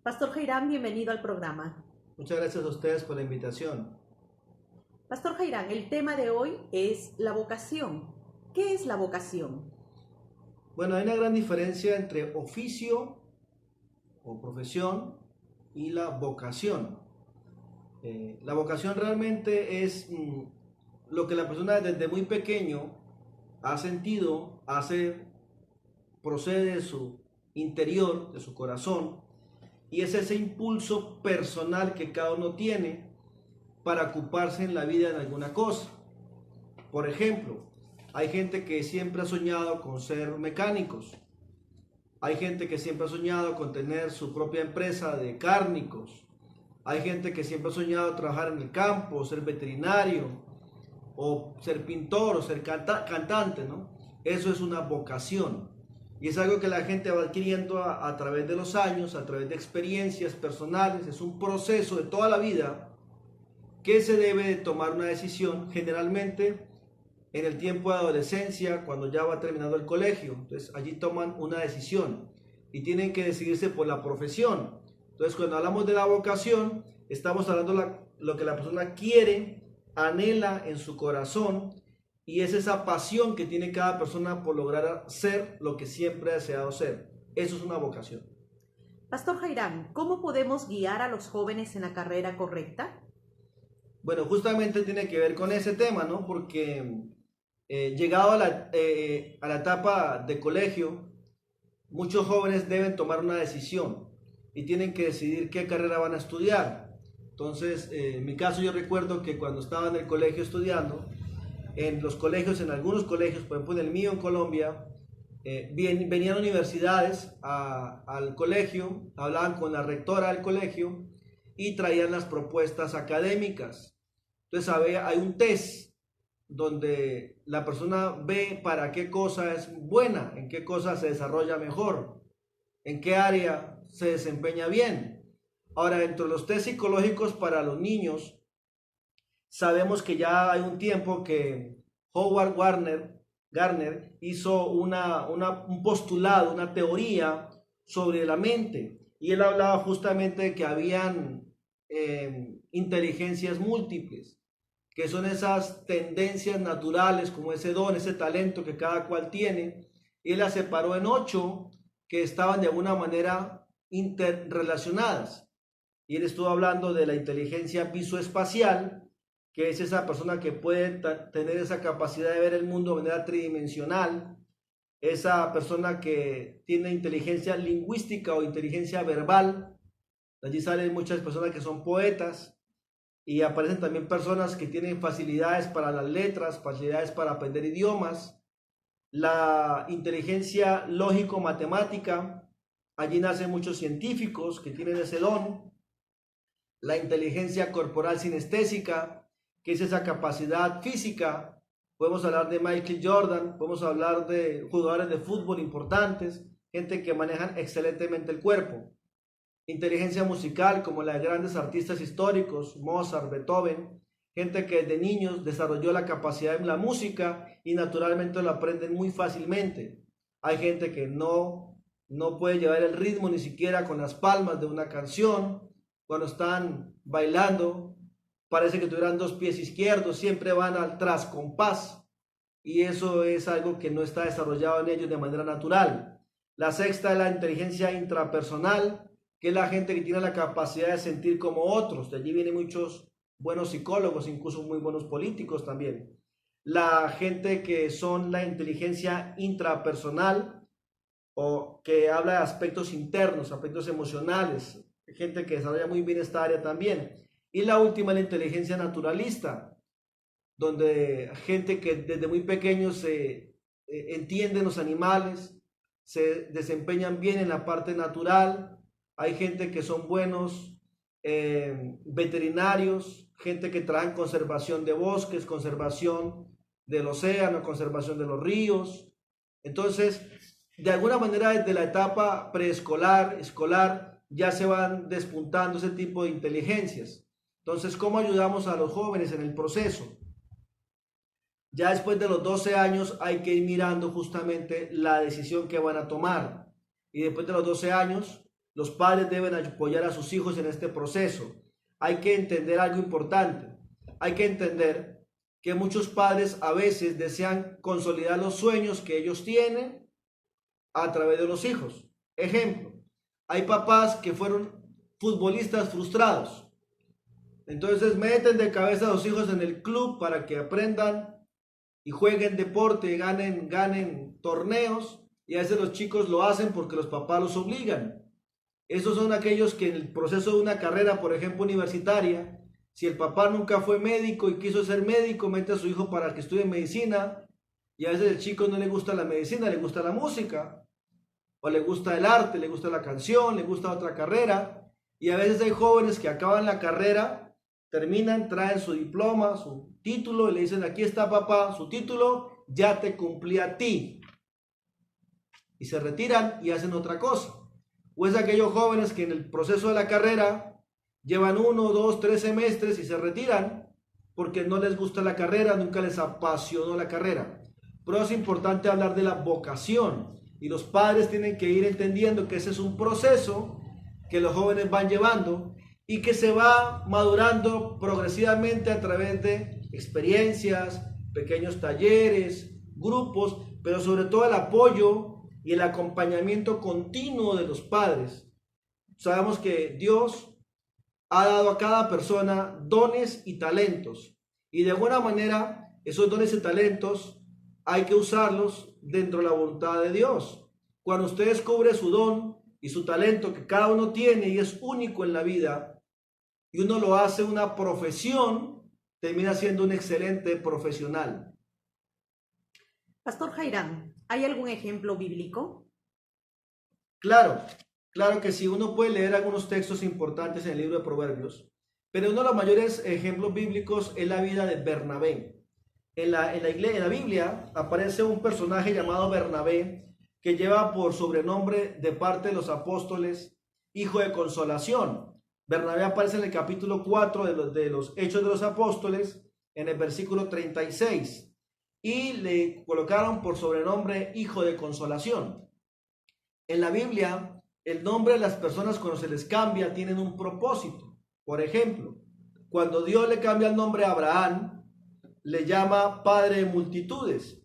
Pastor Jairán, bienvenido al programa. Muchas gracias a ustedes por la invitación. Pastor Jairán, el tema de hoy es la vocación. ¿Qué es la vocación? Bueno, hay una gran diferencia entre oficio o profesión y la vocación. La vocación realmente es lo que la persona desde muy pequeño ha sentido, procede de su interior, de su corazón, y es ese impulso personal que cada uno tiene para ocuparse en la vida en alguna cosa. Por ejemplo, hay gente que siempre ha soñado con ser mecánicos. Hay gente que siempre ha soñado con tener su propia empresa de cárnicos. Hay gente que siempre ha soñado trabajar en el campo, ser veterinario, o ser pintor, o ser cantante, ¿no? Eso es una vocación. Y es algo que la gente va adquiriendo a través de los años, a través de experiencias personales. Es un proceso de toda la vida que se debe de tomar una decisión, generalmente en el tiempo de adolescencia, cuando ya va terminando el colegio. Entonces allí toman una decisión y tienen que decidirse por la profesión. Entonces cuando hablamos de la vocación, estamos hablando de lo que la persona quiere, anhela en su corazón, y es esa pasión que tiene cada persona por lograr ser lo que siempre ha deseado ser. Eso es una vocación. Pastor Jairán, ¿cómo podemos guiar a los jóvenes en la carrera correcta? Bueno, justamente tiene que ver con ese tema, ¿no? Porque llegado a la etapa de colegio, muchos jóvenes deben tomar una decisión y tienen que decidir qué carrera van a estudiar. Entonces, en mi caso yo recuerdo que cuando estaba en el colegio estudiando, en los colegios, en algunos colegios, por ejemplo en el mío en Colombia, venían universidades al colegio, hablaban con la rectora del colegio y traían las propuestas académicas. Entonces hay un test donde la persona ve para qué cosa es buena, en qué cosa se desarrolla mejor, en qué área se desempeña bien. Ahora, dentro de los test psicológicos para los niños, sabemos que ya hay un tiempo que Howard Gardner hizo un postulado, una teoría sobre la mente, y él hablaba justamente de que habían inteligencias múltiples, que son esas tendencias naturales, como ese don, ese talento que cada cual tiene. Él las separó en 8 que estaban de alguna manera interrelacionadas. Y él estuvo hablando de la inteligencia visoespacial, que es esa persona que puede tener esa capacidad de ver el mundo de manera tridimensional, esa persona que tiene inteligencia lingüística o inteligencia verbal. Allí salen muchas personas que son poetas, y aparecen también personas que tienen facilidades para las letras, facilidades para aprender idiomas. La inteligencia lógico-matemática, allí nacen muchos científicos que tienen ese don. La inteligencia corporal sinestésica, que es esa capacidad física. Podemos hablar de Michael Jordan, podemos hablar de jugadores de fútbol importantes, gente que manejan excelentemente el cuerpo. Inteligencia musical, como la de grandes artistas históricos, Mozart, Beethoven, gente que desde niños desarrolló la capacidad de la música y naturalmente lo aprenden muy fácilmente. Hay gente que no puede llevar el ritmo ni siquiera con las palmas de una canción. Cuando están bailando, parece que tuvieran 2 pies izquierdos, siempre van al trascompás, y eso es algo que no está desarrollado en ellos de manera natural. La sexta es la inteligencia intrapersonal, que es la gente que tiene la capacidad de sentir como otros. De allí vienen muchos buenos psicólogos, incluso muy buenos políticos también. La gente que son la inteligencia intrapersonal, o que habla de aspectos internos, aspectos emocionales, gente que desarrolla muy bien esta área también. Y la última es la inteligencia naturalista, donde gente que desde muy pequeños se entienden los animales, se desempeñan bien en la parte natural. Hay gente que son buenos veterinarios, gente que traen conservación de bosques, conservación del océano, conservación de los ríos. Entonces, de alguna manera desde la etapa preescolar, escolar, ya se van despuntando ese tipo de inteligencias. Entonces, ¿cómo ayudamos a los jóvenes en el proceso? Ya después de los 12 años hay que ir mirando justamente la decisión que van a tomar. Y después de los 12 años los padres deben apoyar a sus hijos en este proceso. Hay que entender algo importante. Hay que entender que muchos padres a veces desean consolidar los sueños que ellos tienen a través de los hijos. Ejemplo, hay papás que fueron futbolistas frustrados. Entonces meten de cabeza a los hijos en el club para que aprendan y jueguen deporte, ganen torneos, y a veces los chicos lo hacen porque los papás los obligan. Esos son aquellos que en el proceso de una carrera, por ejemplo, universitaria, si el papá nunca fue médico y quiso ser médico, mete a su hijo para que estudie medicina, y a veces el chico no le gusta la medicina, le gusta la música, o le gusta el arte, le gusta la canción, le gusta otra carrera, y a veces hay jóvenes que acaban la carrera, terminan, traen su diploma, su título, y le dicen, aquí está papá, su título, ya te cumplí a ti. Y se retiran y hacen otra cosa. O es aquellos jóvenes que en el proceso de la carrera llevan 1, 2, 3 semestres y se retiran porque no les gusta la carrera, nunca les apasionó la carrera. Pero es importante hablar de la vocación, y los padres tienen que ir entendiendo que ese es un proceso que los jóvenes van llevando y que se va madurando progresivamente a través de experiencias, pequeños talleres, grupos, pero sobre todo el apoyo y el acompañamiento continuo de los padres. Sabemos que Dios ha dado a cada persona dones y talentos, y de alguna manera esos dones y talentos hay que usarlos dentro de la voluntad de Dios. Cuando usted descubre su don y su talento que cada uno tiene y es único en la vida, y uno lo hace una profesión, termina siendo un excelente profesional. Pastor Jairán, ¿hay algún ejemplo bíblico? Claro que sí. Uno puede leer algunos textos importantes en el libro de Proverbios, pero uno de los mayores ejemplos bíblicos es la vida de Bernabé. En la Biblia aparece un personaje llamado Bernabé que lleva por sobrenombre de parte de los apóstoles hijo de consolación. Bernabé aparece en el capítulo 4 de los Hechos de los Apóstoles, en el versículo 36. Y le colocaron por sobrenombre hijo de consolación. En la Biblia, el nombre de las personas cuando se les cambia tienen un propósito. Por ejemplo, cuando Dios le cambia el nombre a Abraham, le llama padre de multitudes.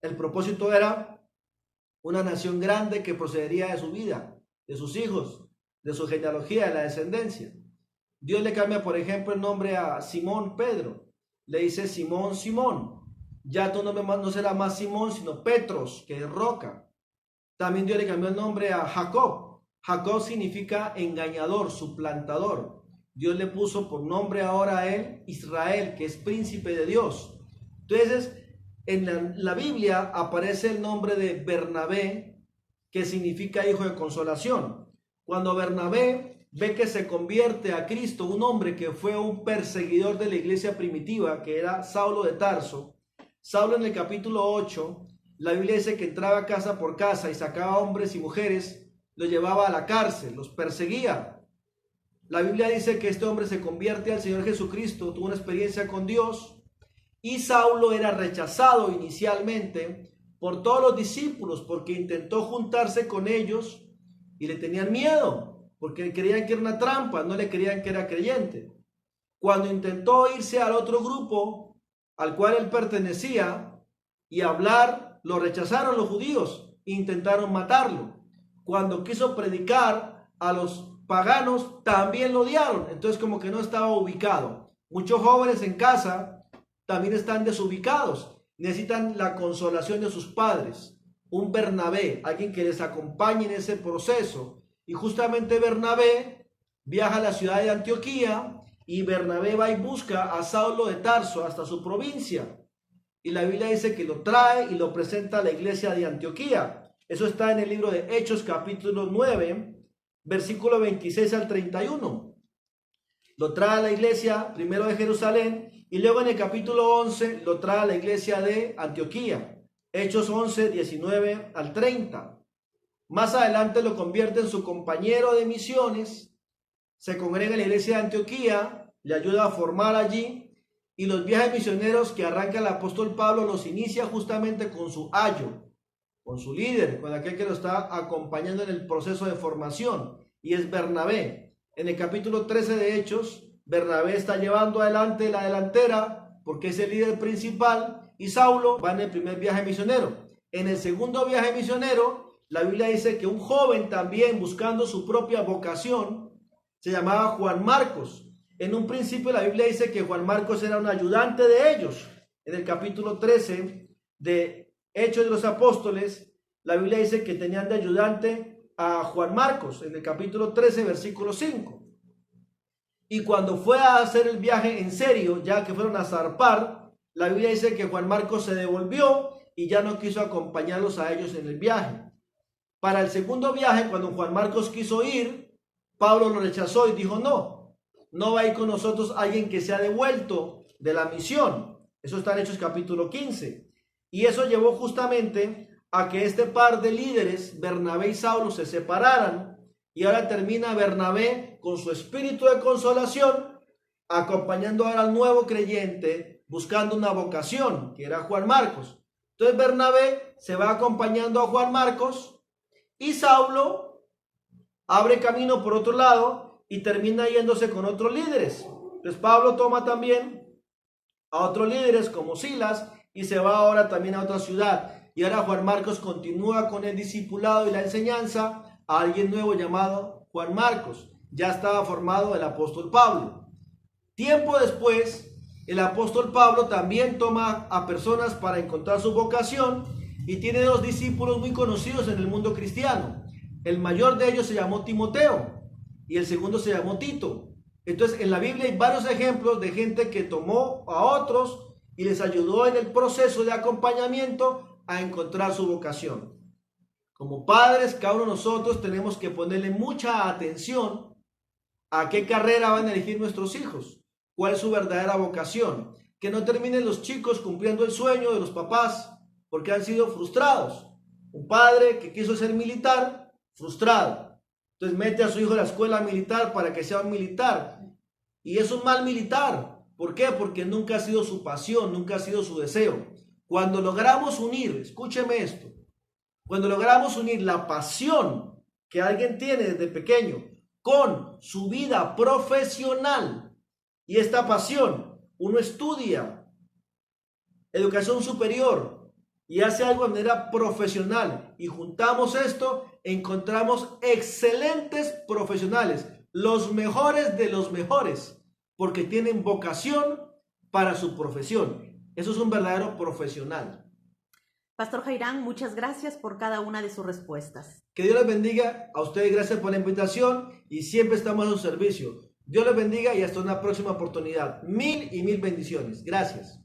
El propósito era una nación grande que procedería de su vida, de sus hijos, de su genealogía, de la descendencia. Dios le cambia, por ejemplo, el nombre a Simón Pedro. Le dice Simón, Simón. Ya tu nombre no será más Simón, sino Petros, que es roca. También Dios le cambió el nombre a Jacob. Jacob significa engañador, suplantador. Dios le puso por nombre ahora a él Israel, que es príncipe de Dios. Entonces, en la Biblia aparece el nombre de Bernabé, que significa hijo de consolación. Cuando Bernabé ve que se convierte a Cristo, un hombre que fue un perseguidor de la iglesia primitiva, que era Saulo de Tarso. Saulo, en el capítulo 8, la Biblia dice que entraba casa por casa y sacaba hombres y mujeres, los llevaba a la cárcel, los perseguía. La Biblia dice que este hombre se convierte al Señor Jesucristo, tuvo una experiencia con Dios, y Saulo era rechazado inicialmente por todos los discípulos porque intentó juntarse con ellos y le tenían miedo, porque creían que era una trampa, no le creían que era creyente. Cuando intentó irse al otro grupo al cual él pertenecía y hablar, lo rechazaron los judíos e intentaron matarlo. Cuando quiso predicar a los paganos, también lo odiaron. Entonces como que no estaba ubicado. Muchos jóvenes en casa también están desubicados. Necesitan la consolación de sus padres. Un Bernabé, alguien que les acompañe en ese proceso. Y justamente Bernabé viaja a la ciudad de Antioquía, y Bernabé va y busca a Saulo de Tarso hasta su provincia. Y la Biblia dice que lo trae y lo presenta a la iglesia de Antioquía. Eso está en el libro de Hechos, capítulo 9, versículo 26 al 31. Lo trae a la iglesia primero de Jerusalén y luego en el capítulo 11 lo trae a la iglesia de Antioquía. Hechos 11, 19 al 30. Más adelante lo convierte en su compañero de misiones. Se congrega en la iglesia de Antioquía, le ayuda a formar allí, y los viajes misioneros que arranca el apóstol Pablo los inicia justamente con su ayo, con su líder, con aquel que lo está acompañando en el proceso de formación. y es Bernabé. En el capítulo 13 de Hechos, Bernabé está llevando adelante la delantera porque es el líder principal y Saulo va en el primer viaje misionero. En el segundo viaje misionero, la Biblia dice que un joven también buscando su propia vocación se llamaba Juan Marcos. En un principio la Biblia dice que Juan Marcos era un ayudante de ellos. En el capítulo 13 de Hechos de los Apóstoles, la Biblia dice que tenían de ayudante a Juan Marcos, en el capítulo 13, versículo 5. Y cuando fue a hacer el viaje en serio, ya que fueron a zarpar, la Biblia dice que Juan Marcos se devolvió y ya no quiso acompañarlos a ellos en el viaje. Para el segundo viaje, cuando Juan Marcos quiso ir, Pablo lo rechazó y dijo, no va a ir con nosotros alguien que se ha devuelto de la misión. Eso está en Hechos capítulo 15. Y eso llevó justamente a que este par de líderes, Bernabé y Saulo, se separaran. Y ahora termina Bernabé con su espíritu de consolación, acompañando ahora al nuevo creyente, buscando una vocación, que era Juan Marcos. Entonces Bernabé se va acompañando a Juan Marcos y Saulo abre camino por otro lado y termina yéndose con otros líderes. Entonces Pablo toma también a otros líderes como Silas y se va ahora también a otra ciudad. Y ahora Juan Marcos continúa con el discipulado y la enseñanza a alguien nuevo llamado Juan Marcos. Ya estaba formado el apóstol Pablo. Tiempo después, el apóstol Pablo también toma a personas para encontrar su vocación y tiene dos discípulos muy conocidos en el mundo cristiano. El mayor de ellos se llamó Timoteo y el segundo se llamó Tito. Entonces en la Biblia hay varios ejemplos de gente que tomó a otros y les ayudó en el proceso de acompañamiento a encontrar su vocación. Como padres, cada uno de nosotros tenemos que ponerle mucha atención a qué carrera van a elegir nuestros hijos. ¿Cuál es su verdadera vocación? Que no terminen los chicos cumpliendo el sueño de los papás porque han sido frustrados. Un padre que quiso ser militar, frustrado. Entonces mete a su hijo a la escuela militar para que sea un militar. Y es un mal militar. ¿Por qué? Porque nunca ha sido su pasión, nunca ha sido su deseo. Cuando logramos unir, escúcheme esto, cuando logramos unir la pasión que alguien tiene desde pequeño con su vida profesional, y esta pasión, uno estudia educación superior y hace algo de manera profesional y juntamos esto, encontramos excelentes profesionales, los mejores de los mejores, porque tienen vocación para su profesión. Eso es un verdadero profesional. Pastor Jairán, muchas gracias por cada una de sus respuestas. Que Dios les bendiga. A ustedes gracias por la invitación y siempre estamos a su servicio. Dios les bendiga y hasta una próxima oportunidad. Mil y mil bendiciones. Gracias.